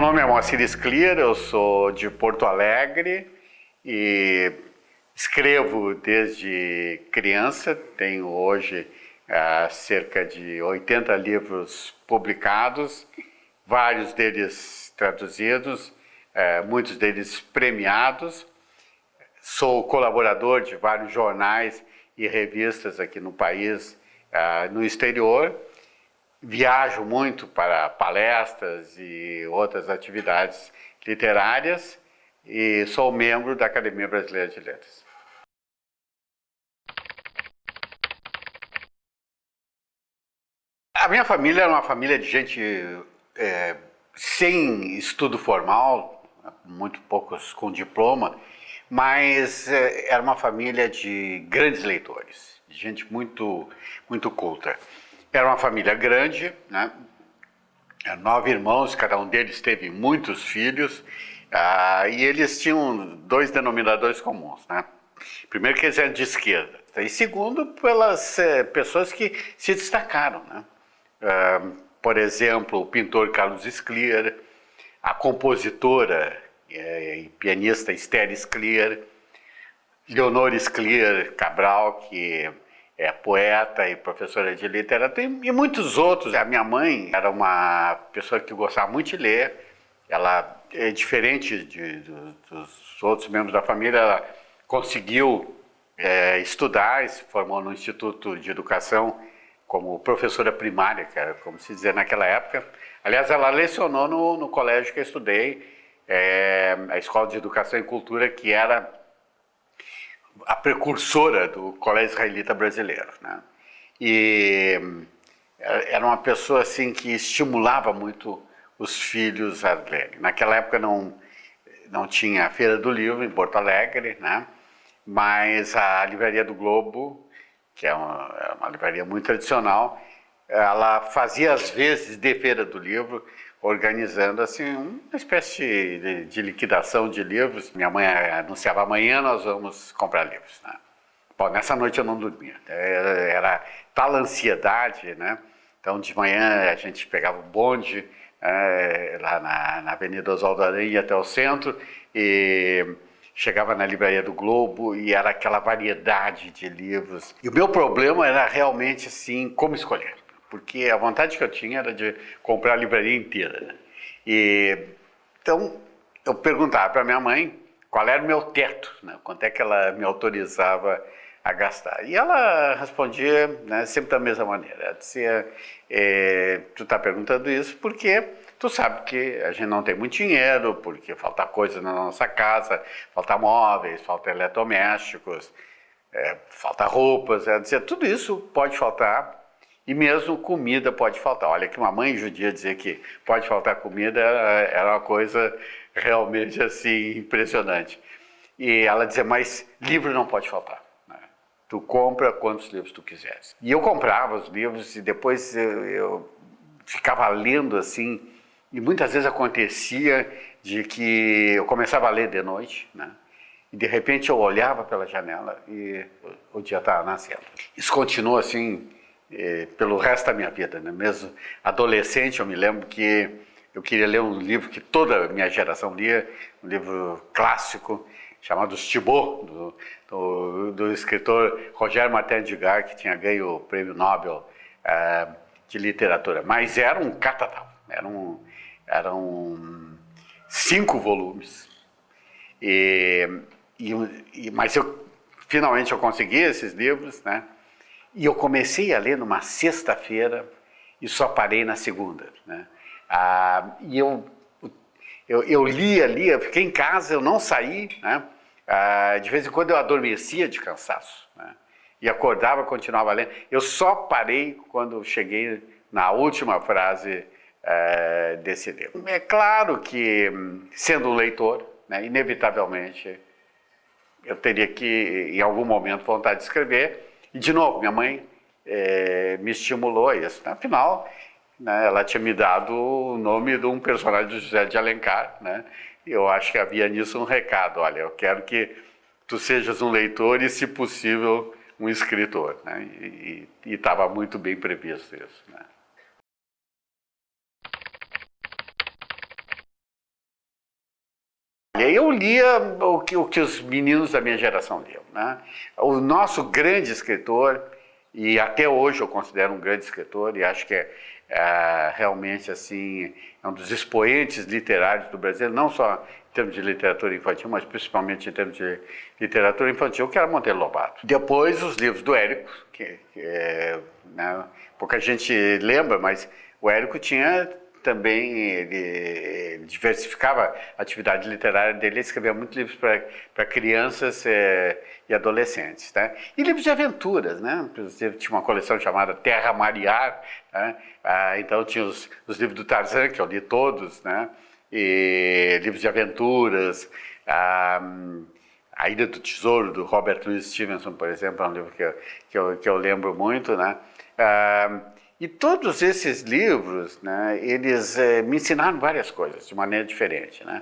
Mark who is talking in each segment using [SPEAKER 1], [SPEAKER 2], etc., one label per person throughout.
[SPEAKER 1] nome é Moacir Scliar, eu sou de Porto Alegre e escrevo desde criança. Tenho hoje cerca de 80 livros publicados, vários deles traduzidos, muitos deles premiados. Sou colaborador de vários jornais e revistas aqui no país, no exterior. Viajo muito para palestras e outras atividades literárias e sou membro da Academia Brasileira de Letras. A minha família era uma família de gente sem estudo formal, muito poucos com diploma, mas era uma família de grandes leitores, de gente muito culta. Era uma família grande, né? 9 irmãos, cada um deles teve muitos filhos, e eles tinham 2 denominadores comuns, né? Primeiro, que eles eram de esquerda, e segundo, pelas pessoas que se destacaram, né? Por exemplo, o pintor Carlos Scliar, a compositora e pianista Esther Scliar, Leonor Scliar Cabral, que é poeta e professora de literatura, e muitos outros. A minha mãe era uma pessoa que gostava muito de ler. Ela é diferente dos outros membros da família. Ela conseguiu estudar, se formou no Instituto de Educação como professora primária, que era como se dizer naquela época. Aliás, ela lecionou no colégio que eu estudei, a Escola de Educação e Cultura, que era a precursora do Colégio Israelita Brasileiro, né? E era uma pessoa assim que estimulava muito os filhos a lerem. Naquela época não tinha a Feira do Livro em Porto Alegre, né? Mas a Livraria do Globo, que é uma livraria muito tradicional, ela fazia às vezes de Feira do Livro, organizando assim uma espécie de liquidação de livros. Minha mãe anunciava: amanhã nós vamos comprar livros, né? Bom, nessa noite eu não dormia, era tal ansiedade, né? Então de manhã a gente pegava o bonde lá na Avenida Oswaldo Aranha até o centro e chegava na Livraria do Globo e era aquela variedade de livros. E o meu problema era realmente assim, como escolher. Porque a vontade que eu tinha era de comprar a livraria inteira, né? Então, eu perguntava para minha mãe qual era o meu teto, né? Quanto é que ela me autorizava a gastar. E ela respondia, né, sempre da mesma maneira. Ela dizia: tu está perguntando isso porque tu sabe que a gente não tem muito dinheiro, porque falta coisa na nossa casa, falta móveis, falta eletrodomésticos, falta roupas. Ela dizia: tudo isso pode faltar. E mesmo comida pode faltar. Olha, que uma mãe judia dizer que pode faltar comida era uma coisa realmente assim impressionante. E ela dizia: mas livro não pode faltar, né? Tu compra quantos livros tu quiseres. E eu comprava os livros e depois eu ficava lendo assim. E muitas vezes acontecia de que eu começava a ler de noite, né? E de repente eu olhava pela janela e o dia estava nascendo. Isso continua assim pelo resto da minha vida, né? Mesmo adolescente, eu me lembro que eu queria ler um livro que toda a minha geração lia, um livro clássico chamado Os Thibaut, do escritor Roger Martin de Gars, que tinha ganho o Prêmio Nobel de Literatura. Mas era um catatal, eram 5 volumes. Mas finalmente eu consegui esses livros, né? E eu comecei a ler numa sexta-feira e só parei na segunda, né? E eu lia, fiquei em casa, eu não saí, né? De vez em quando eu adormecia de cansaço, né? E acordava, continuava lendo. Eu só parei quando cheguei na última frase desse livro. É claro que, sendo um leitor, né, inevitavelmente, eu teria que, em algum momento, vontade de escrever. E, de novo, minha mãe me estimulou a isso. Afinal, né, ela tinha me dado o nome de um personagem do José de Alencar, né? E eu acho que havia nisso um recado: olha, eu quero que tu sejas um leitor e, se possível, um escritor, né? E estava muito bem previsto isso, né? E aí eu lia o que os meninos da minha geração liam, né? O nosso grande escritor, e até hoje eu considero um grande escritor, e acho que realmente assim, é um dos expoentes literários do Brasil, não só em termos de literatura infantil, mas principalmente em termos de literatura infantil, que era Monteiro Lobato. Depois os livros do Érico, né, pouca gente lembra, mas o Érico tinha também, ele diversificava a atividade literária dele, ele escrevia muitos livros para crianças e adolescentes, né? E livros de aventuras, né? Inclusive tinha uma coleção chamada Terra Mar e Ar, né? Então tinha os livros do Tarzan, que eu li todos, né? E livros de aventuras, A Ilha do Tesouro, do Robert Louis Stevenson, por exemplo, é um livro que eu lembro muito, né? E todos esses livros, né, eles me ensinaram várias coisas de maneira diferente, né?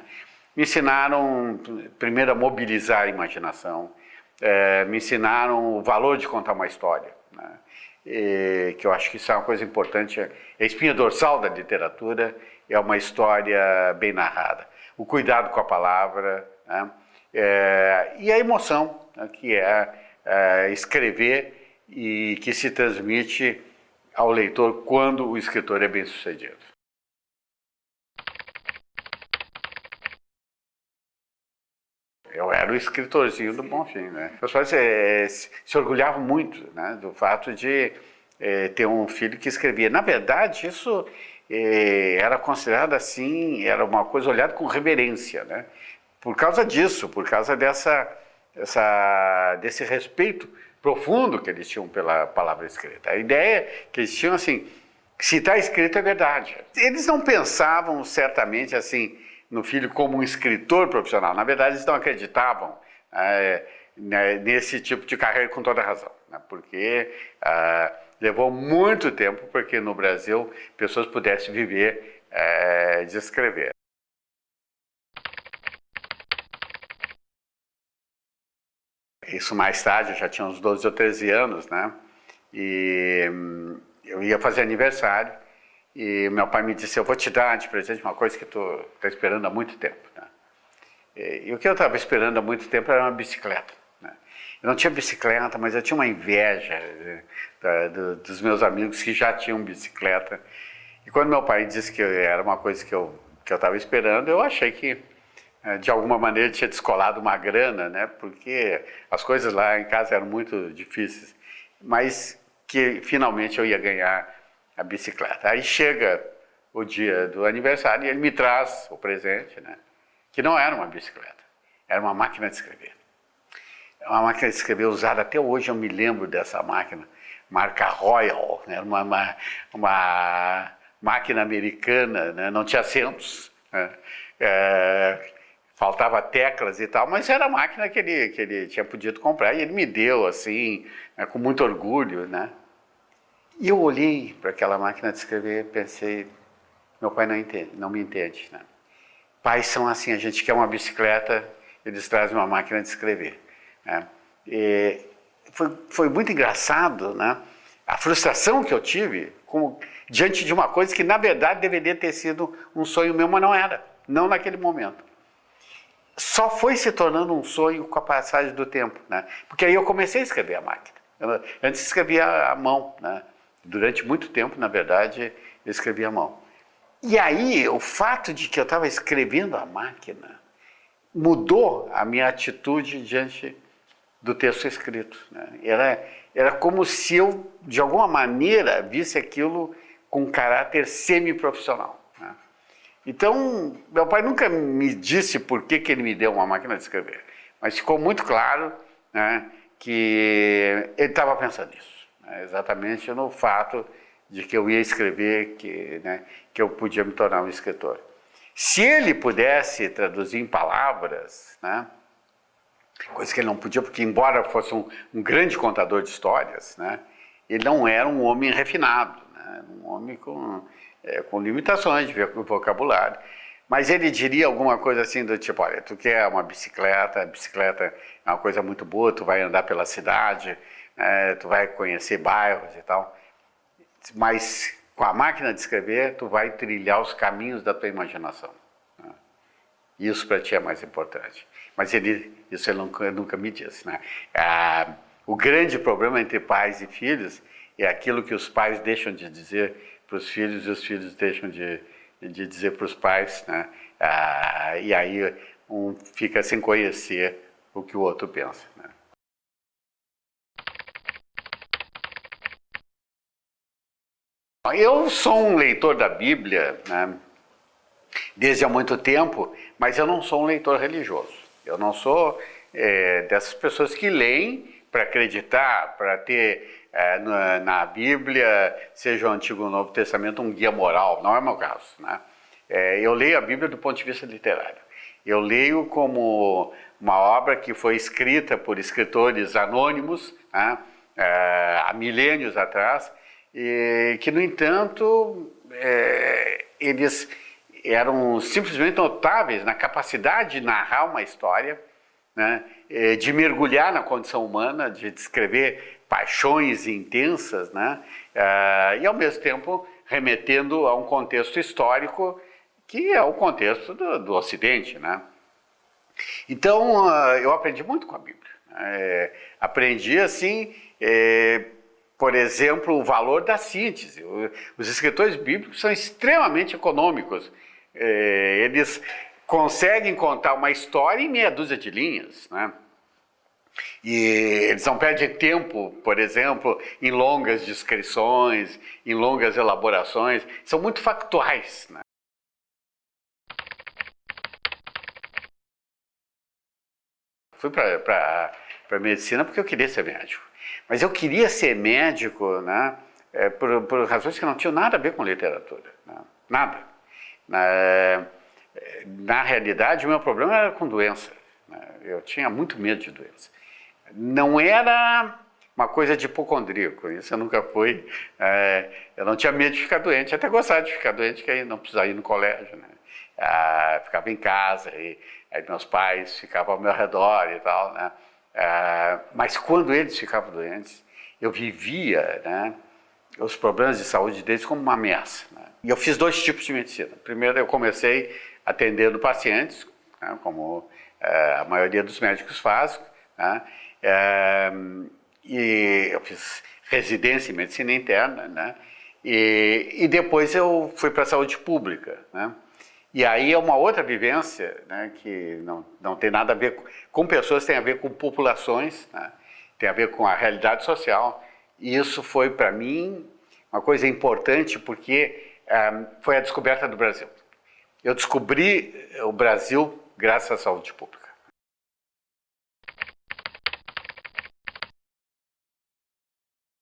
[SPEAKER 1] Me ensinaram, primeiro, a mobilizar a imaginação, me ensinaram o valor de contar uma história, né? Que eu acho que isso é uma coisa importante. A espinha dorsal da literatura é uma história bem narrada. O cuidado com a palavra, né? E a emoção, né, que é escrever e que se transmite ao leitor quando o escritor é bem-sucedido. Eu era o escritorzinho do Bonfim, né? Meus pais se orgulhavam muito, né, do fato de ter um filho que escrevia. Na verdade, isso era considerado assim, era uma coisa olhada com reverência, né? Por causa disso, por causa desse respeito profundo que eles tinham pela palavra escrita. A ideia que eles tinham, assim, se está escrito é verdade. Eles não pensavam certamente assim no filho como um escritor profissional. Na verdade, eles não acreditavam nesse tipo de carreira, com toda razão, né? Porque levou muito tempo para que no Brasil pessoas pudessem viver de escrever. Isso mais tarde, eu já tinha uns 12 ou 13 anos, né? E eu ia fazer aniversário e meu pai me disse: eu vou te dar de presente uma coisa que tu está esperando há muito tempo, né? E o que eu estava esperando há muito tempo era uma bicicleta, né? Eu não tinha bicicleta, mas eu tinha uma inveja dos meus amigos que já tinham bicicleta. E quando meu pai disse que era uma coisa que eu estava esperando, eu achei que de alguma maneira tinha descolado uma grana, né? Porque as coisas lá em casa eram muito difíceis, mas que finalmente eu ia ganhar a bicicleta. Aí chega o dia do aniversário e ele me traz o presente, né? Que não era uma bicicleta, era uma máquina de escrever. Uma máquina de escrever usada até hoje, eu me lembro dessa máquina, marca Royal, né? Uma máquina americana, né? Não tinha assentos, né? Faltava teclas e tal, mas era a máquina que ele tinha podido comprar e ele me deu assim, né, com muito orgulho, né? E eu olhei para aquela máquina de escrever e pensei: meu pai não me entende, né? Pais são assim, a gente quer uma bicicleta, eles trazem uma máquina de escrever, né? E foi muito engraçado, né? A frustração que eu tive diante de uma coisa que na verdade deveria ter sido um sonho meu, mas não era, não naquele momento. Só foi se tornando um sonho com a passagem do tempo, né? Porque aí eu comecei a escrever a máquina. Antes escrevia à mão, né? Durante muito tempo, na verdade, eu escrevia à mão. E aí, o fato de que eu estava escrevendo a máquina mudou a minha atitude diante do texto escrito, né? Era como se eu, de alguma maneira, visse aquilo com caráter semi-profissional, né? Então, meu pai nunca me disse por que ele me deu uma máquina de escrever, mas ficou muito claro, né, que ele estava pensando nisso, né, exatamente no fato de que eu ia escrever, que eu podia me tornar um escritor. Se ele pudesse traduzir em palavras, né, coisa que ele não podia, porque embora fosse um grande contador de histórias, né, ele não era um homem refinado, né, um homem com limitações de vocabulário. Mas ele diria alguma coisa assim do tipo: olha, tu quer uma bicicleta, a bicicleta é uma coisa muito boa, tu vai andar pela cidade, tu vai conhecer bairros e tal, mas com a máquina de escrever tu vai trilhar os caminhos da tua imaginação, né? Isso para ti é mais importante. Mas isso ele nunca me disse, né? O grande problema entre pais e filhos é aquilo que os pais deixam de dizer para os filhos e os filhos deixam de dizer para os pais, né? E aí um fica sem conhecer o que o outro pensa, né? Eu sou um leitor da Bíblia, né, desde há muito tempo, mas eu não sou um leitor religioso. Eu não sou dessas pessoas que leem para acreditar, para ter na Bíblia, seja o Antigo ou o Novo Testamento, um guia moral. Não é meu caso, né? Eu leio a Bíblia do ponto de vista literário. Eu leio como uma obra que foi escrita por escritores anônimos, né, há milênios atrás, e que, no entanto, eles eram simplesmente notáveis na capacidade de narrar uma história, né, de mergulhar na condição humana, de descrever paixões intensas, né, e, ao mesmo tempo, remetendo a um contexto histórico que é o contexto do Ocidente, né? Então, eu aprendi muito com a Bíblia. Aprendi, assim, por exemplo, o valor da síntese. Os escritores bíblicos são extremamente econômicos. Eles conseguem contar uma história em meia dúzia de linhas, né? E eles não perdem tempo, por exemplo, em longas descrições, em longas elaborações. São muito factuais, né? Fui para medicina porque eu queria ser médico. Mas eu queria ser médico, né, por razões que não tinham nada a ver com literatura. Né? Nada. Na realidade, o meu problema era com doença. Né? Eu tinha muito medo de doença. Não era uma coisa de hipocondríaco, isso eu nunca fui. Eu não tinha medo de ficar doente, até gostava de ficar doente, que aí não precisava ir no colégio. Né? Ficava em casa, aí meus pais ficavam ao meu redor e tal, né? Mas quando eles ficavam doentes, eu vivia, né, os problemas de saúde deles como uma ameaça. Né? E eu fiz 2 tipos de medicina. Primeiro, eu comecei atendendo pacientes, né, como a maioria dos médicos faz, né? E eu fiz residência em medicina interna, né? E depois eu fui para a saúde pública, né? E aí é uma outra vivência, né, que não tem nada a ver com pessoas, tem a ver com populações, né, tem a ver com a realidade social. E isso foi, para mim, uma coisa importante, porque foi a descoberta do Brasil. Eu descobri o Brasil graças à saúde pública.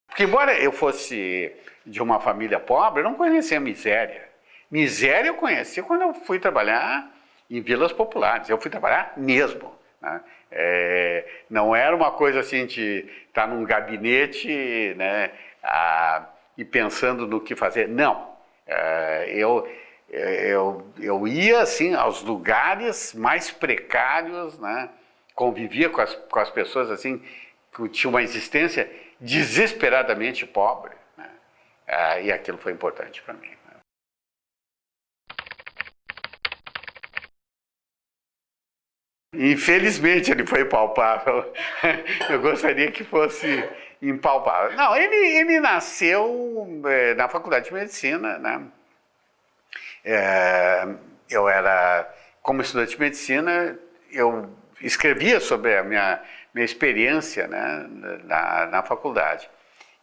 [SPEAKER 1] Porque, embora eu fosse de uma família pobre, eu não conhecia a miséria. Miséria eu conheci quando eu fui trabalhar em vilas populares. Eu fui trabalhar mesmo. Né? Não era uma coisa assim de estar num gabinete, né, e pensando no que fazer. Não. Eu ia assim, aos lugares mais precários, né? Convivia com as pessoas assim, que tinham uma existência desesperadamente pobre. Né? E aquilo foi importante para mim. Infelizmente ele foi palpável. Eu gostaria que fosse impalpável. Não, ele nasceu na Faculdade de Medicina, né? Eu era, como estudante de medicina, eu escrevia sobre a minha experiência, né, na faculdade.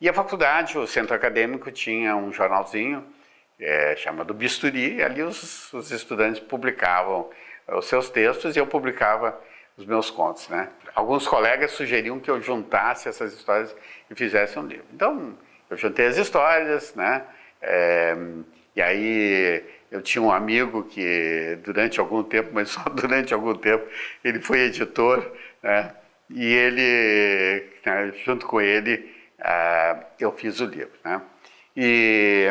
[SPEAKER 1] E a faculdade, o centro acadêmico, tinha um jornalzinho chamado Bisturi, e ali os estudantes publicavam os seus textos e eu publicava os meus contos, né? Alguns colegas sugeriam que eu juntasse essas histórias e fizesse um livro. Então, eu juntei as histórias, né? E aí eu tinha um amigo que durante algum tempo, mas só durante algum tempo, ele foi editor, né? E ele, junto com ele, eu fiz o livro, né? E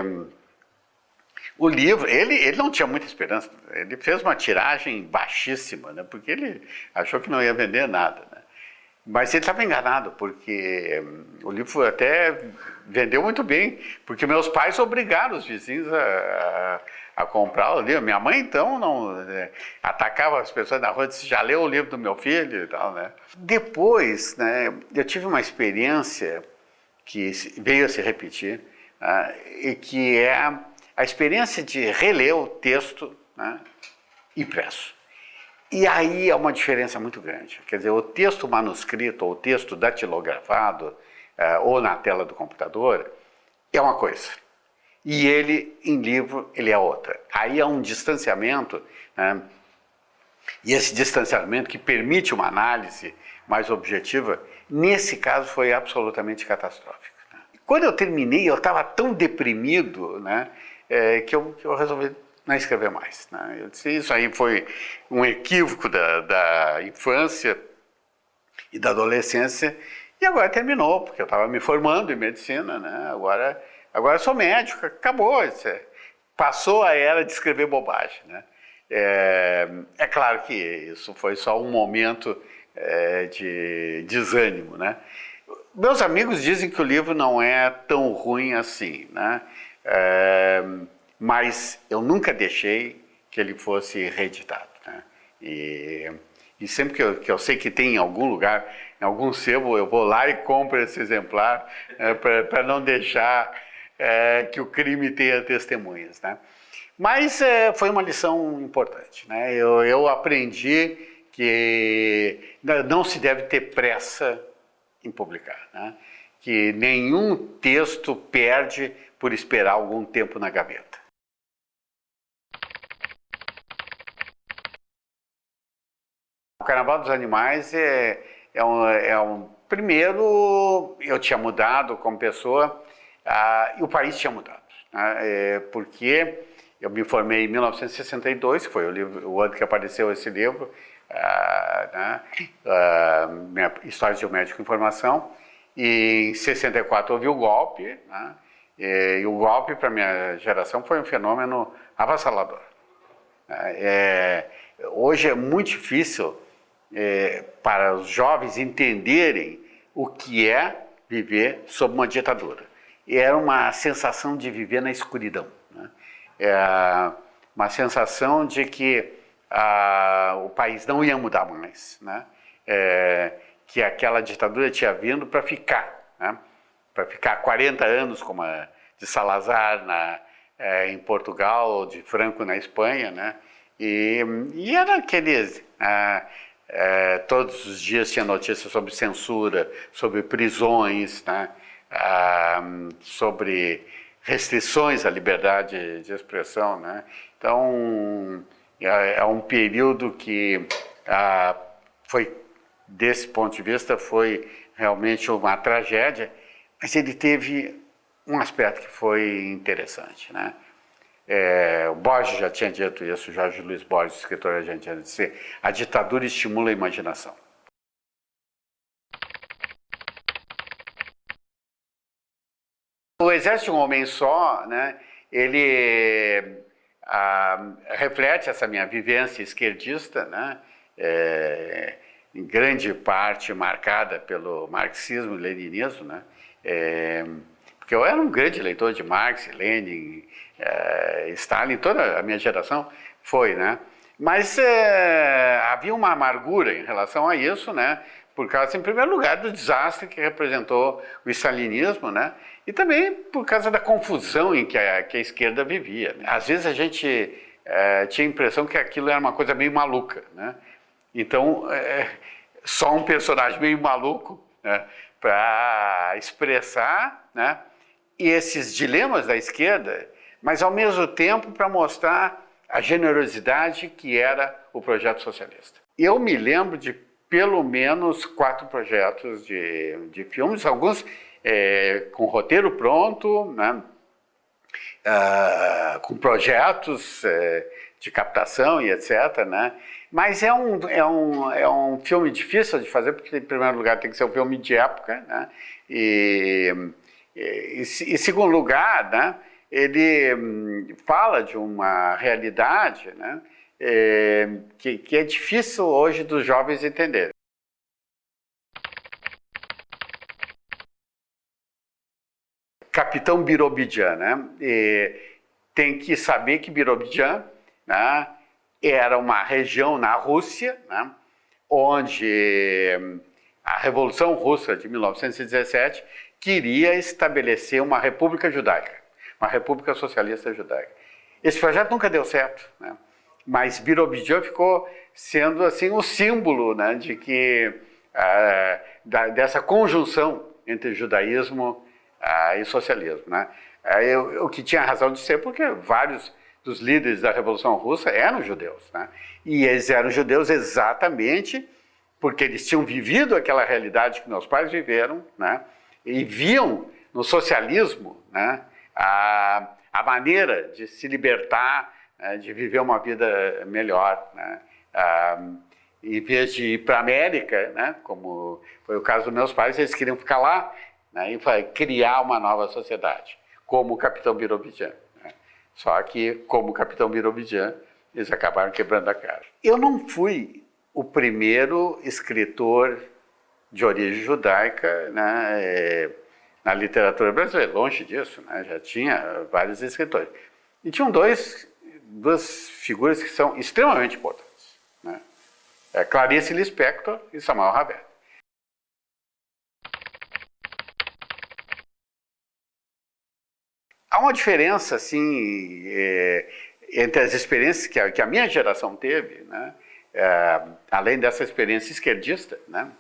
[SPEAKER 1] o livro, ele não tinha muita esperança, ele fez uma tiragem baixíssima, né, porque ele achou que não ia vender nada. Né? Mas ele estava enganado, porque o livro até vendeu muito bem, porque meus pais obrigaram os vizinhos a a comprar o livro. Minha mãe, então, não atacava as pessoas na rua e disse, já leu o livro do meu filho e tal, né? Depois, né, eu tive uma experiência que veio a se repetir, e que é a experiência de reler o texto, né, impresso. E aí é uma diferença muito grande. Quer dizer, o texto manuscrito ou o texto datilografado ou na tela do computador é uma coisa. E ele, em livro, ele é outra. Aí há um distanciamento, né, e esse distanciamento que permite uma análise mais objetiva, nesse caso foi absolutamente catastrófico. Né? Quando eu terminei, eu estava tão deprimido, né, que eu resolvi não escrever mais. Né? Eu disse, isso aí foi um equívoco da infância e da adolescência, e agora terminou, porque eu estava me formando em medicina, né? Agora eu sou médico, acabou, passou a era de escrever bobagem. Né? É claro que isso foi só um momento de desânimo. Né? Meus amigos dizem que o livro não é tão ruim assim, né? Mas eu nunca deixei que ele fosse reeditado. Né? E sempre que eu sei que tem em algum lugar, em algum sebo, eu vou lá e compro esse exemplar para não deixar que o crime tenha testemunhas. Né? Mas foi uma lição importante. Né? Eu aprendi que não se deve ter pressa em publicar. Né? Que nenhum texto perde por esperar algum tempo na gaveta. O Carnaval dos Animais primeiro, eu tinha mudado como pessoa e o país tinha mudado. Né? Porque eu me formei em 1962, que foi o ano que apareceu esse livro, né? Minha História de um Médico em Formação. E em 64 houve o golpe, né? E o golpe para minha geração foi um fenômeno avassalador. Hoje é muito difícil para os jovens entenderem o que é viver sob uma ditadura. E era uma sensação de viver na escuridão. Né? Uma sensação de que o país não ia mudar mais. Né? Que aquela ditadura tinha vindo para ficar. Né? Para ficar 40 anos, como a de Salazar em Portugal, de Franco na Espanha. Né? E era aqueles... todos os dias tinha notícias sobre censura, sobre prisões, né? Sobre restrições à liberdade de expressão. Né? Então, é um período que foi, desse ponto de vista, foi realmente uma tragédia, mas ele teve um aspecto que foi interessante. Né? O Borges já tinha dito isso, Jorge Luiz Borges, escritor argentino, disse: a ditadura estimula a imaginação. O Exército de um Homem Só, né, ele reflete essa minha vivência esquerdista, né, em grande parte marcada pelo marxismo e leninismo, né, porque eu era um grande leitor de Marx, Lenin, Stalin, toda a minha geração foi, né? Mas havia uma amargura em relação a isso, né? Por causa, em primeiro lugar, do desastre que representou o stalinismo, né? E também por causa da confusão em que a esquerda vivia. Né? Às vezes a gente tinha a impressão que aquilo era uma coisa meio maluca, né? Então, só um personagem meio maluco, né, para expressar, né, esses dilemas da esquerda, mas ao mesmo tempo para mostrar a generosidade que era o projeto socialista. Eu me lembro de pelo menos 4 projetos de filmes, alguns com roteiro pronto, né, com projetos de captação e etc. Né? Mas é um filme difícil de fazer, porque em primeiro lugar tem que ser um filme de época, né? E em segundo lugar, né, ele fala de uma realidade, né, que é difícil hoje dos jovens entenderem. Capitão Birobidzhan, né? tem que saber que Birobidzhan, né, era uma região na Rússia, né, onde a Revolução Russa de 1917 queria estabelecer uma república judaica, uma república socialista judaica. Esse projeto nunca deu certo, né, mas Birobidzhan ficou sendo assim o símbolo, né, de que dessa conjunção entre judaísmo e socialismo, né? O que tinha razão de ser, porque vários dos líderes da Revolução Russa eram judeus, né? E eles eram judeus exatamente porque eles tinham vivido aquela realidade que meus pais viveram, né? E viam no socialismo, né, a maneira de se libertar, né, de viver uma vida melhor, né? Em vez de ir para a América, né, como foi o caso dos meus pais, eles queriam ficar lá, né, e criar uma nova sociedade, como o Capitão Birobidzhan, né? Só que, como o Capitão Birobidzhan, eles acabaram quebrando a cara. Eu não fui o primeiro escritor de origem judaica, né, na literatura brasileira, longe disso, né, já tinha vários escritores. E tinham duas figuras que são extremamente importantes, né? Clarice Lispector e Samuel Havett. Há uma diferença, assim, entre as experiências que a minha geração teve, né, além dessa experiência esquerdista, né,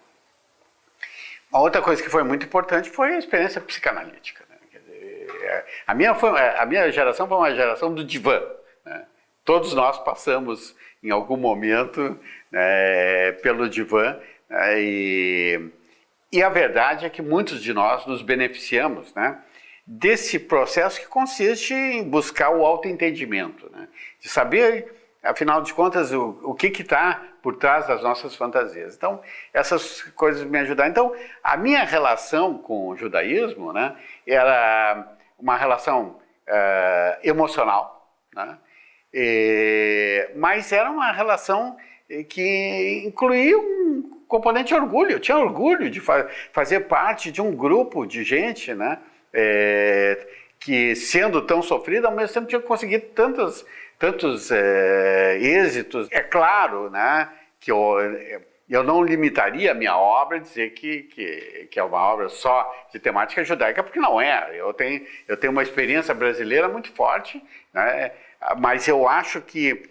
[SPEAKER 1] uma outra coisa que foi muito importante foi a experiência psicanalítica, né? Quer dizer, a minha geração foi uma geração do divã, né? Todos nós passamos em algum momento, né, pelo divã, né, e a verdade é que muitos de nós nos beneficiamos, né, desse processo que consiste em buscar o autoentendimento, né, de saber, afinal de contas, o que está por trás das nossas fantasias. Então, essas coisas me ajudaram. Então, a minha relação com o judaísmo, né, era uma relação emocional, né, mas era uma relação que incluía um componente de orgulho. Eu tinha orgulho de fazer parte de um grupo de gente, né, que, sendo tão sofrida, ao mesmo tempo tinha conseguido tantos êxitos. É claro, né, que eu não limitaria a minha obra a dizer que é uma obra só de temática judaica, porque não é. Eu tenho uma experiência brasileira muito forte, né, mas eu acho que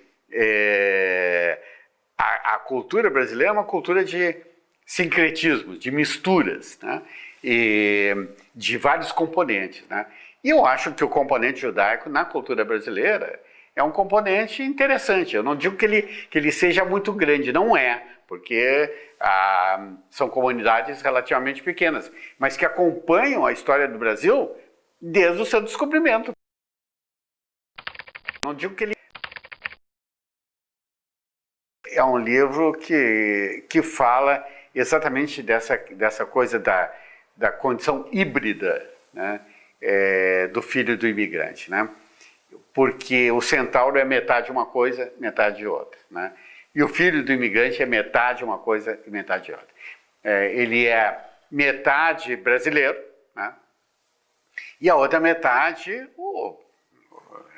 [SPEAKER 1] a cultura brasileira é uma cultura de sincretismos, de misturas, né, e de vários componentes, né. E eu acho que o componente judaico na cultura brasileira é um componente interessante. Eu não digo que ele seja muito grande, não é, porque são comunidades relativamente pequenas, mas que acompanham a história do Brasil desde o seu descobrimento. Não digo que ele é um livro que fala exatamente dessa coisa da condição híbrida, né, do filho do imigrante, né? Porque o centauro é metade uma coisa, metade outra, né? E o filho do imigrante é metade uma coisa e metade outra. Ele é metade brasileiro, né? E a outra metade,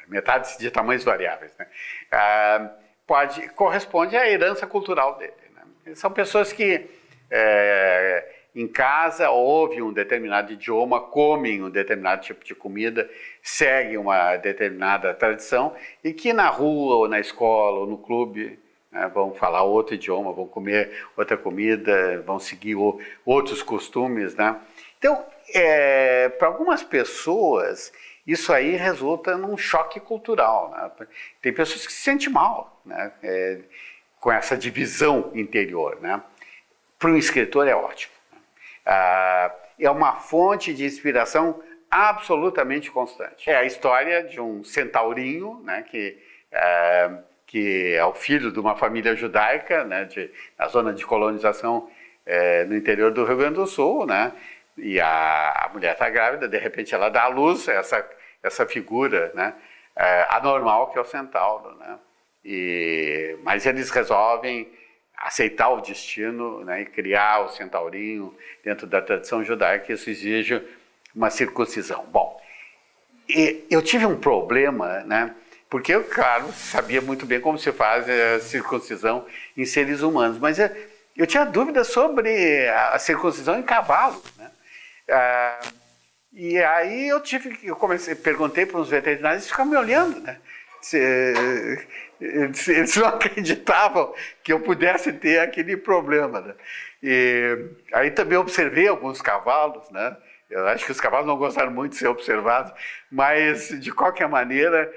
[SPEAKER 1] metades de tamanhos variáveis, né, corresponde à herança cultural dele, né? São pessoas que em casa ouvem um determinado idioma, comem um determinado tipo de comida, seguem uma determinada tradição, e que na rua, ou na escola, ou no clube, né, vão falar outro idioma, vão comer outra comida, vão seguir outros costumes, né? Então, para algumas pessoas, isso aí resulta num choque cultural, né? Tem pessoas que se sentem mal, né, com essa divisão interior, né? Para um escritor é ótimo. É uma fonte de inspiração absolutamente constante. É a história de um centaurinho, né, que é o filho de uma família judaica, né, na zona de colonização no interior do Rio Grande do Sul, né, e a mulher está grávida, de repente ela dá à luz essa figura, né, anormal que é o centauro, né, mas eles resolvem aceitar o destino, né, e criar o centaurinho dentro da tradição judaica. Isso exige uma circuncisão. Bom, eu tive um problema, né? Porque eu, claro, sabia muito bem como se faz a circuncisão em seres humanos, mas eu tinha dúvidas sobre a circuncisão em cavalos, né? E aí eu perguntei para uns veterinários, eles ficavam me olhando, né? Eles não acreditavam que eu pudesse ter aquele problema, né? E aí também observei alguns cavalos, né? Eu acho que os cavalos não gostaram muito de ser observados, mas de qualquer maneira,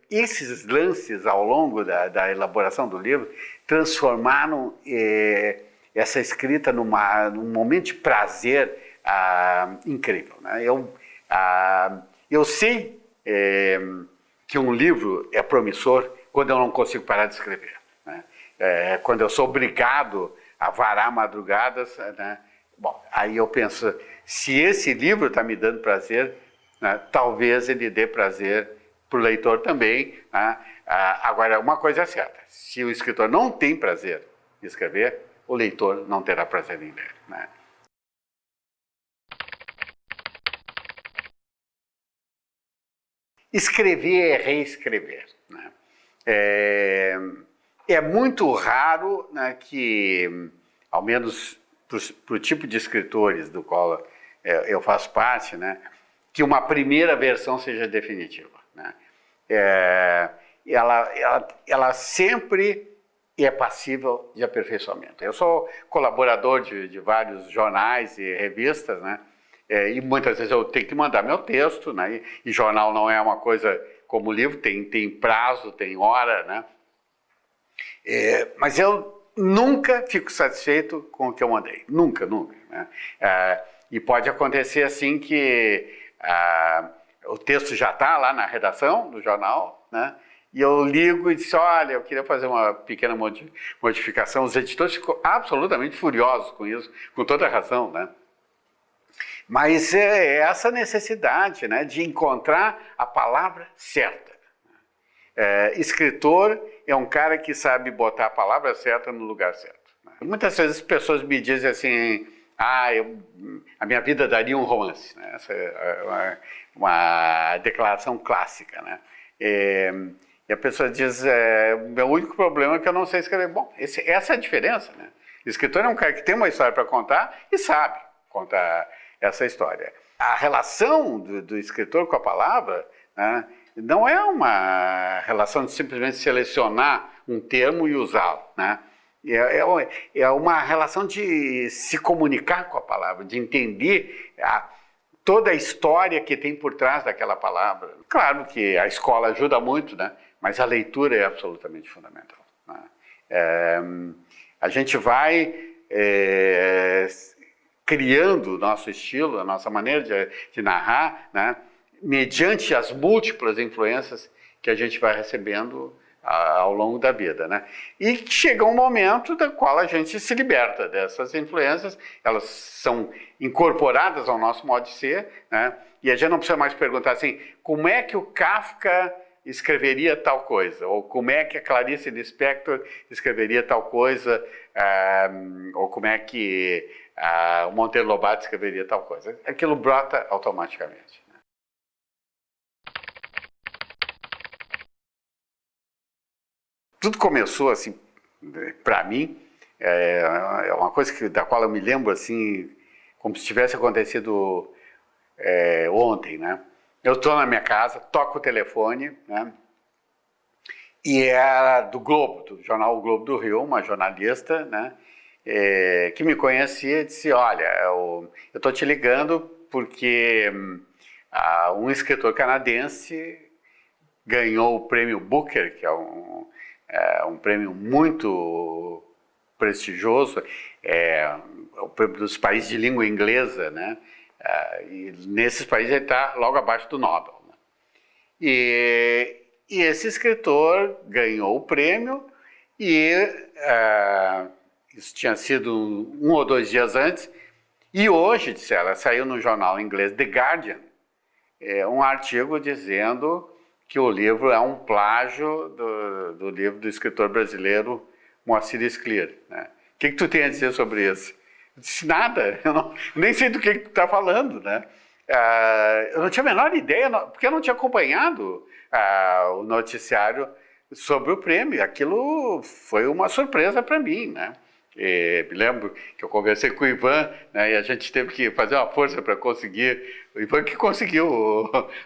[SPEAKER 1] esses lances ao longo da elaboração do livro transformaram essa escrita num momento de prazer incrível, né? Eu sei que um livro é promissor quando eu não consigo parar de escrever, né? Quando eu sou obrigado a varar madrugadas, né? Bom, aí eu penso, se esse livro está me dando prazer, né, talvez ele dê prazer para o leitor também, né? Agora, uma coisa é certa, se o escritor não tem prazer em escrever, o leitor não terá prazer em ler, né? Escrever é reescrever, né? É muito raro, né, que, ao menos para o tipo de escritores do qual eu faço parte, né, que uma primeira versão seja definitiva, né? Ela sempre é passível de aperfeiçoamento. Eu sou colaborador de vários jornais e revistas, né? E muitas vezes eu tenho que mandar meu texto, né? E jornal não é uma coisa como livro, tem prazo, tem hora, né? Mas eu nunca fico satisfeito com o que eu mandei, nunca, né? E pode acontecer assim que o texto já está lá na redação do jornal, né? E eu ligo e disse, olha, eu queria fazer uma pequena modificação. Os editores ficam absolutamente furiosos com isso, com toda razão, né? Mas é essa necessidade, né, de encontrar a palavra certa. Escritor é um cara que sabe botar a palavra certa no lugar certo, né? Muitas vezes as pessoas me dizem assim, a minha vida daria um romance, né? Essa é uma declaração clássica, né? E a pessoa diz, o meu único problema é que eu não sei escrever. Bom, essa é a diferença, né? O escritor é um cara que tem uma história para contar e sabe contar essa história. A relação do escritor com a palavra, né, não é uma relação de simplesmente selecionar um termo e usá-lo, né? É uma relação de se comunicar com a palavra, de entender toda a história que tem por trás daquela palavra. Claro que a escola ajuda muito, né? Mas a leitura é absolutamente fundamental, né? A gente vai criando o nosso estilo, a nossa maneira de narrar, né, mediante as múltiplas influências que a gente vai recebendo ao longo da vida, né? E chega um momento da qual a gente se liberta dessas influências, elas são incorporadas ao nosso modo de ser, né? E a gente não precisa mais perguntar assim, como é que o Kafka escreveria tal coisa, ou como é que a Clarice Lispector escreveria tal coisa, ou como é que o Monteiro Lobato escreveria tal coisa. Aquilo brota automaticamente. Tudo começou assim, para mim, é uma coisa da qual eu me lembro assim, como se tivesse acontecido ontem, né? Eu estou na minha casa, toco o telefone, né? E era do Globo, do jornal O Globo do Rio, uma jornalista, né? Que me conhecia e disse, olha, eu estou te ligando porque um escritor canadense ganhou o prêmio Booker, que é um prêmio muito prestigioso, o prêmio dos países de língua inglesa, né? E nesses países ele está logo abaixo do Nobel, né? E esse escritor ganhou o prêmio e isso tinha sido um ou dois dias antes, e hoje, disse ela, saiu no jornal inglês The Guardian, um artigo dizendo que o livro é um plágio do livro do escritor brasileiro Moacir Scliar, né? O que tu tem a dizer sobre isso? Eu disse, nada, eu nem sei do que tu está falando, né? Eu não tinha a menor ideia, porque eu não tinha acompanhado o noticiário sobre o prêmio. Aquilo foi uma surpresa para mim, né? Me lembro que eu conversei com o Ivan, né, e a gente teve que fazer uma força para conseguir. O Ivan que conseguiu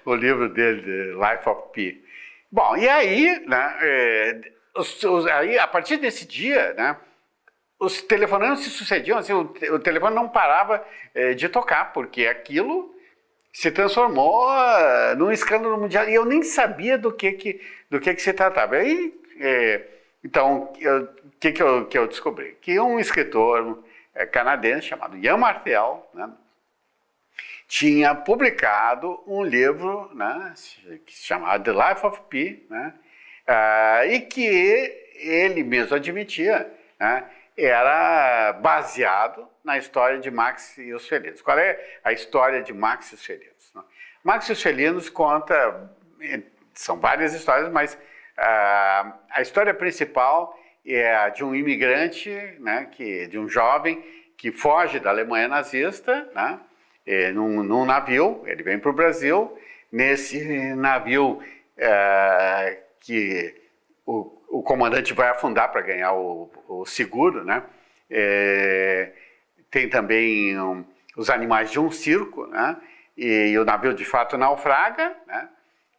[SPEAKER 1] o livro dele, The Life of Pi. Bom, e aí, né, aí, a partir desse dia, né, os telefonemas se sucediam, assim, o telefone não parava de tocar, porque aquilo se transformou num escândalo mundial, e eu nem sabia do que se tratava. Aí, então, o que eu descobri? Que um escritor canadense chamado Ian Martel, né, tinha publicado um livro, né, que se chamava The Life of Pi, né, e que ele mesmo admitia, né, era baseado na história de Max e os Felinos. Qual é a história de Max e os Felinos? Max e os Felinos conta, são várias histórias, mas a história principal é a de um imigrante, né, de um jovem que foge da Alemanha nazista, né, num navio. Ele vem para o Brasil. Nesse navio que o comandante vai afundar para ganhar o seguro, né, tem também os animais de um circo, né, e o navio de fato naufraga, né,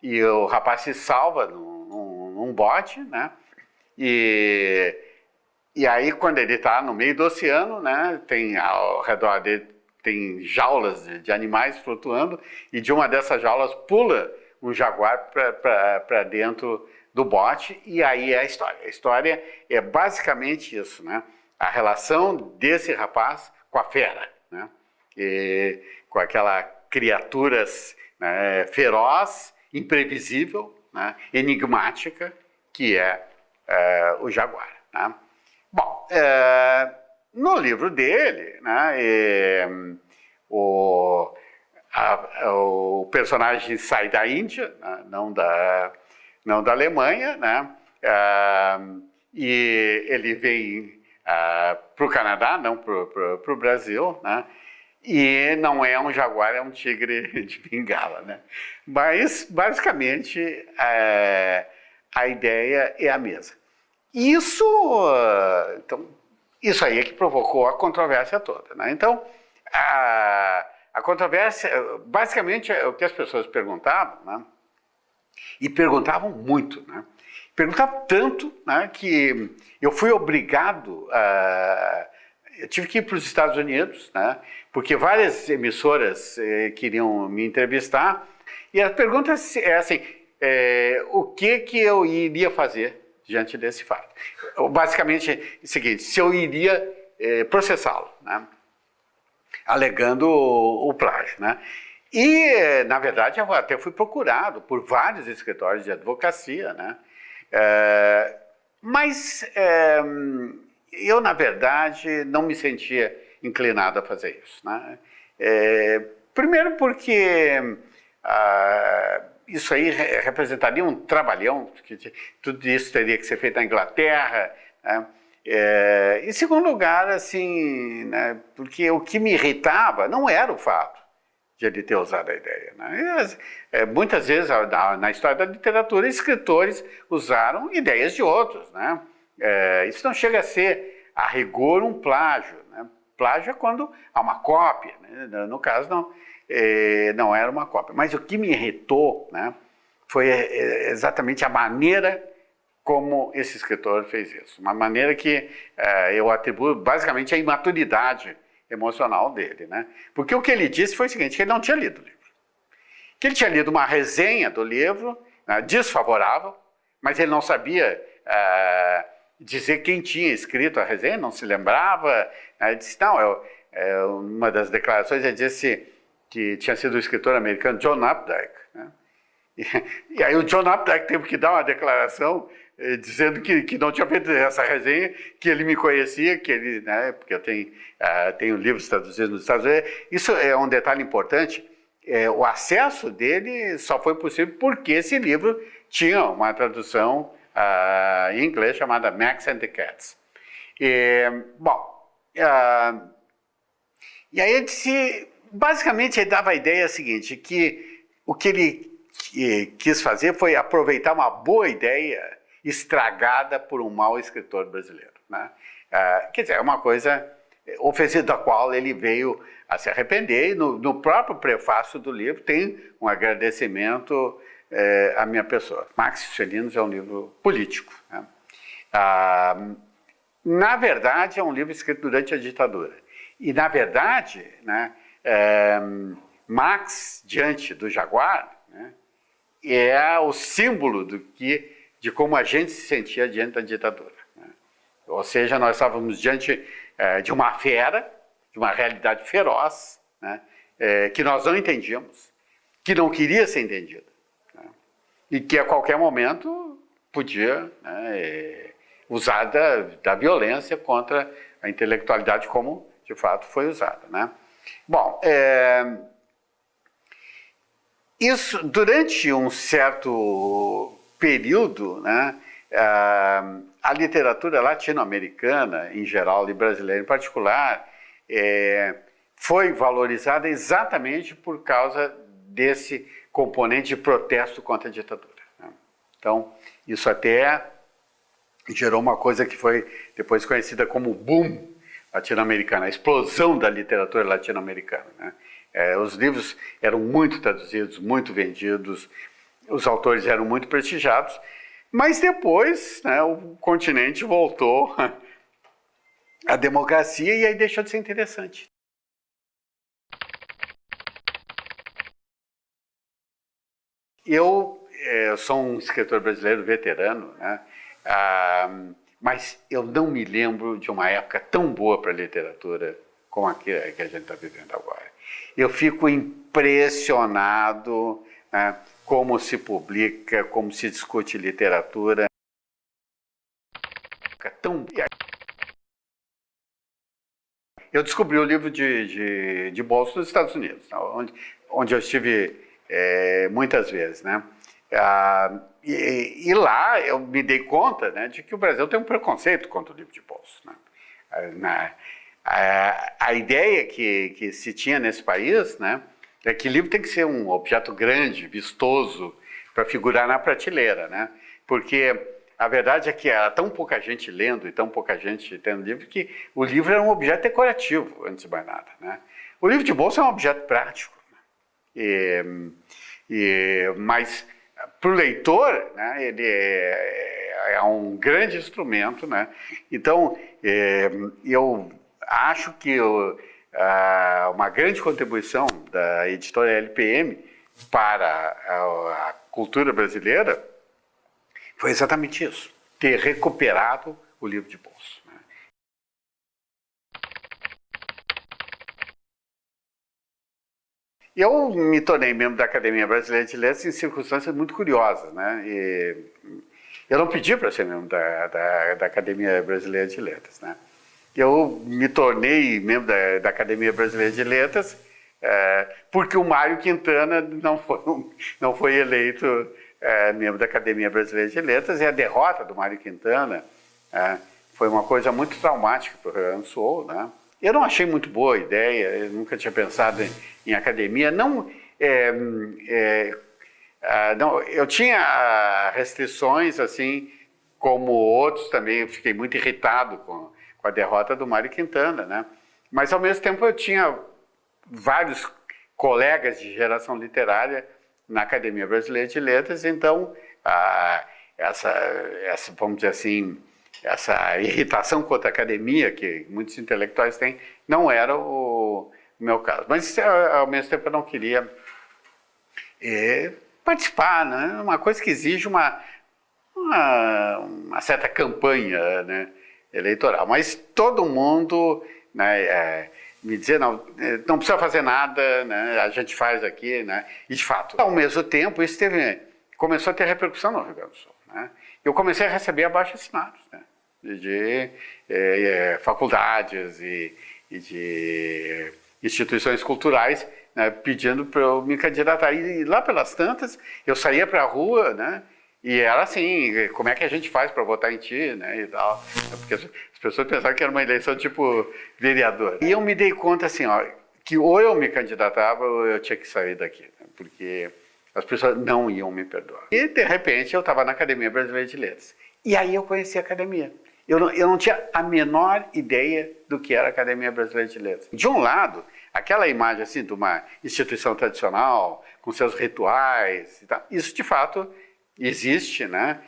[SPEAKER 1] e o rapaz se salva num bote, né, e aí quando ele está no meio do oceano, né, tem ao redor dele tem jaulas de animais flutuando, e de uma dessas jaulas pula um jaguar para dentro do bote, e aí é a história. A história é basicamente isso, né, a relação desse rapaz com a fera, né, com aquela criatura, né, feroz, imprevisível, né, enigmática, que é o jaguar, né. Bom, no livro dele, né, o personagem sai da Índia, né, não da Alemanha, né, e ele vem para o Canadá, não para o Brasil, né, e não é um jaguar, é um tigre de bengala, né. Mas, basicamente, a ideia é a mesma. Então, isso aí é que provocou a controvérsia toda, né? Então, a controvérsia, basicamente, é o que as pessoas perguntavam, né? E perguntavam muito, né? Perguntavam tanto, né, que eu fui obrigado eu tive que ir para os Estados Unidos, né? Porque várias emissoras queriam me entrevistar, e a pergunta é assim, o que eu iria fazer diante desse fato? Basicamente é o seguinte: se eu iria processá-lo, né, alegando o plágio, né? E, na verdade, eu até fui procurado por vários escritórios de advocacia, né? Mas eu, na verdade, não me sentia inclinado a fazer isso, né? Primeiro porque isso aí representaria um trabalhão, porque tudo isso teria que ser feito na Inglaterra, né? Em segundo lugar, assim, né, porque o que me irritava não era o fato de ele ter usado a ideia, né? Muitas vezes, na história da literatura, escritores usaram ideias de outros, né? Isso não chega a ser, a rigor, um plágio, né? Plágio é quando há uma cópia, né? No caso, não era uma cópia. Mas o que me irritou, né, foi exatamente a maneira como esse escritor fez isso. Uma maneira que eu atribuo basicamente à imaturidade emocional dele, né? Porque o que ele disse foi o seguinte: que ele não tinha lido o livro. Que ele tinha lido uma resenha do livro, desfavorável, mas ele não sabia dizer quem tinha escrito a resenha, não se lembrava. Ele disse, não, uma das declarações ele disse que tinha sido o escritor americano John Updike, né? E aí o John Updike teve que dar uma declaração dizendo que não tinha feito essa resenha, que ele me conhecia, que ele, né, porque eu tenho livros traduzidos nos Estados Unidos. Isso é um detalhe importante. O acesso dele só foi possível porque esse livro tinha uma tradução em inglês chamada Max and the Cats. E aí ele disse, basicamente, ele dava a ideia seguinte, que o que ele quis fazer foi aproveitar uma boa ideia estragada por um mau escritor brasileiro, né? Quer dizer, é uma coisa ofensiva da qual ele veio a se arrepender, e no próprio prefácio do livro tem um agradecimento à minha pessoa. Marx e Felinos é um livro político, né? Na verdade, é um livro escrito durante a ditadura. E, na verdade, né, Marx, diante do Jaguar, né, é o símbolo de como a gente se sentia diante da ditadura, né? Ou seja, nós estávamos diante de uma fera, de uma realidade feroz, né, que nós não entendíamos, que não queria ser entendida, né, e que a qualquer momento podia, né, usar da violência contra a intelectualidade como, de fato, foi usada, né? Bom, isso, durante um certo período, né, a literatura latino-americana, em geral, e brasileira em particular, foi valorizada exatamente por causa desse componente de protesto contra a ditadura, né? Então, isso até gerou uma coisa que foi depois conhecida como boom latino-americano, a explosão da literatura latino-americana, né? Os livros eram muito traduzidos, muito vendidos, os autores eram muito prestigiados, mas depois, né, o continente voltou à democracia e aí deixou de ser interessante. Eu sou um escritor brasileiro veterano, né? Mas eu não me lembro de uma época tão boa para a literatura como a que a gente está vivendo agora. Eu fico impressionado, né, como se publica, como se discute literatura. Eu descobri o livro de bolso nos Estados Unidos, onde eu estive muitas vezes, né? E lá eu me dei conta, né, de que o Brasil tem um preconceito contra o livro de bolso, né? A ideia que se tinha nesse país, né, é que livro tem que ser um objeto grande, vistoso, para figurar na prateleira, né? Porque a verdade é que há tão pouca gente lendo e tão pouca gente tendo livro que o livro era um objeto decorativo, antes de mais nada, né? O livro de bolso é um objeto prático, né? Mas para o leitor, né, ele é um grande instrumento, né? Então, eu acho que uma grande contribuição da editora LPM para a cultura brasileira foi exatamente isso, ter recuperado o livro de bolso, né? Eu me tornei membro da Academia Brasileira de Letras em circunstâncias muito curiosas, né? Eu não pedi para ser membro da Academia Brasileira de Letras, né? Eu me tornei membro da Academia Brasileira de Letras porque o Mário Quintana não foi eleito membro da Academia Brasileira de Letras, e a derrota do Mário Quintana foi uma coisa muito traumática para o Rio Grande do Sul, né? Eu não achei muito boa a ideia, eu nunca tinha pensado em academia. Não, eu tinha restrições, assim, como outros também. Eu fiquei muito irritado com a derrota do Mário Quintana, né? Mas, ao mesmo tempo, eu tinha vários colegas de geração literária na Academia Brasileira de Letras, então, vamos dizer assim, essa irritação contra a academia que muitos intelectuais têm, não era o meu caso. Mas, ao mesmo tempo, eu não queria participar, né? Uma coisa que exige uma certa campanha, né, eleitoral. Mas todo mundo, né, me dizia, não precisa fazer nada, né, a gente faz aqui, né? E, de fato, ao mesmo tempo, isso começou a ter repercussão no Rio Grande do Sul, né? Eu comecei a receber abaixo-assinados, né, de faculdades e de instituições culturais, né, pedindo para eu me candidatar. E lá pelas tantas, eu saía para a rua, né, e era assim, como é que a gente faz para votar em ti, né, e tal. Porque as pessoas pensavam que era uma eleição tipo vereador. E eu me dei conta assim, ó, que ou eu me candidatava ou eu tinha que sair daqui, né? Porque as pessoas não iam me perdoar. E, de repente, eu estava na Academia Brasileira de Letras. E aí eu conheci a academia. Eu não tinha a menor ideia do que era a Academia Brasileira de Letras. De um lado, aquela imagem assim de uma instituição tradicional, com seus rituais e tal, isso de fato existe, né?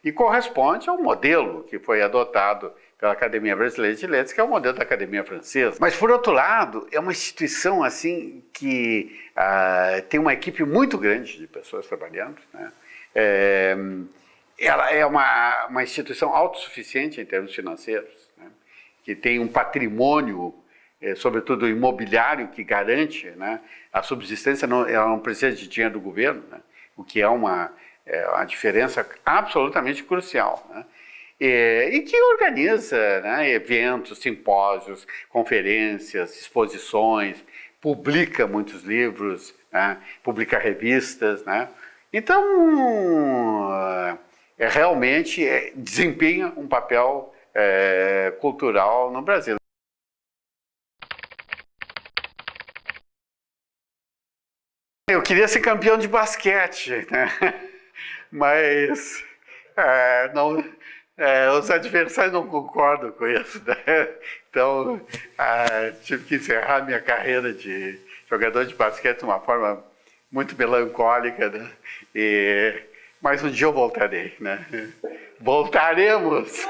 [SPEAKER 1] E corresponde ao modelo que foi adotado pela Academia Brasileira de Letras, que é o modelo da Academia Francesa. Mas, por outro lado, é uma instituição assim que tem uma equipe muito grande de pessoas trabalhando, né? Ela é uma instituição autossuficiente em termos financeiros, né? Que tem um patrimônio, sobretudo imobiliário, que garante, né, a subsistência. Ela não precisa de dinheiro do governo, né? O que é uma diferença absolutamente crucial, né? E que organiza, né, eventos, simpósios, conferências, exposições, publica muitos livros, né, publica revistas, né? Então, realmente desempenha um papel cultural no Brasil. Eu queria ser campeão de basquete, né? Mas não, os adversários não concordam com isso, né? Então, tive que encerrar minha carreira de jogador de basquete de uma forma muito melancólica, né? Mas um dia eu voltarei, né? Voltaremos!